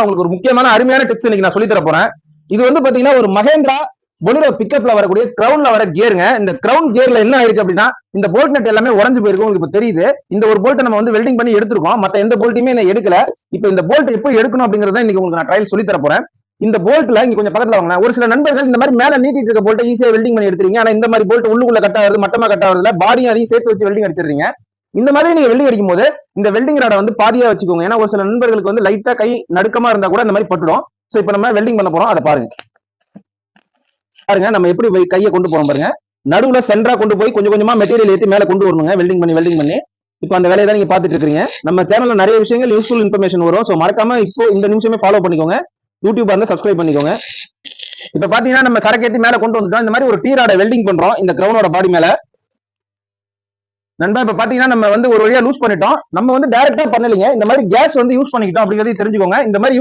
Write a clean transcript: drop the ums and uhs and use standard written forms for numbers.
உங்களுக்கு ஒரு முக்கியமான அருமையான டிப்ஸ் இன்னைக்கு நான் சொல்லி தர போறேன். இது வந்து பாத்தீங்கன்னா ஒரு மகேந்திரா பொலிரோ பிக்கப்ல வரக்கூடிய கிரவுன்ல வர கியருங்க. இந்த கிரவுன் கியர்ல என்ன ஆயிருக்கு அப்படின்னா இந்த போல்ட் நட் எல்லாமே உடஞ்சு போயிருக்கு. உங்களுக்கு இப்ப தெரியுது. இந்த ஒரு போல்ட் நம்ம வந்து வெல்டிங் பண்ணி எடுத்துருக்கோம். மத்த எந்த போல்ட்டுமே நான் எடுக்கல. இப்ப இந்த போல்ட் எப்போ எடுக்கணும் அப்படிங்கறத இன்னைக்கு உங்களுக்கு நான் ட்ரையல் சொல்லி தர போறேன். இந்த போல்ட்ல இங்க கொஞ்சம் பக்கத்துல வாங்க. ஒரு சில நண்பர்கள் இந்த மாதிரி மேல நீட்டிட்டு இருக்க போல்ட் ஈஸியா வெல்டிங் பண்ணி எடுத்துறீங்க. ஆனா இந்த மாதிரி போல்ட் உள்ளுக்குள்ள கட் ஆகுது, மட்டமா கட் ஆகுதுல பாடியும் அதையும் சேர்த்து வச்சு வெல்டிங் அடிச்சிடுறீங்க. இந்த மாதிரி நீங்க வெல்டிங் அடிக்கும் போது இந்த வெல்டிங் ராட வந்து பாதியா வச்சுக்கோங்க. ஏன்னா ஒரு சில நண்பர்களுக்கு வந்து லைட்டா கை நடுக்கமா இருந்தா கூட இந்த மாதிரி பட்டுடும். சோ இப்ப நம்ம வெல்டிங் பண்ண போறோம். அதை பாருங்க. பாருங்க நம்ம எப்படி கையை கொண்டு போறோம் பாருங்க. நடுவுல சென்டரா கொண்டு போய் கொஞ்சம் கொஞ்சமா மெட்டீரியல் ஏற்றி மேல கொண்டு வரணுங்க. வெல்டிங் பண்ணி இப்போ அந்த வேலையை தான் நீங்க பாத்துட்டு இருக்கீங்க. நம்ம சேனல்ல நிறைய விஷயங்கள் யூஸ்ஃபுல் இன்ஃபர்மேஷன் வரும். சோ மறக்காம இப்போ இந்த நிமிஷமே ஃபாலோ பண்ணிக்கோங்க. யூடியூப் வந்து சப்ஸ்கிரைப் பண்ணிக்கோங்க. இப்ப பாத்தீங்கன்னா நம்ம சரக்கேத்தி மேல கொண்டு வந்துட்டோம். இந்த மாதிரி ஒரு டீ ராட வெல்டிங் பண்றோம் இந்த கிரவுனோட பாடி மேல. நண்பா இப்ப பாத்தீங்கன்னா நம்ம வந்து ஒரு வழியா லூஸ் பண்ணிட்டோம். நம்ம வந்து டைரக்டா பண்ணலீங்க. இந்த மாதிரி கேஸ் வந்து யூஸ் பண்ணிக்கிட்டோம் அப்படிங்கறதையும் தெரிஞ்சுக்கோங்க. இந்த மாதிரி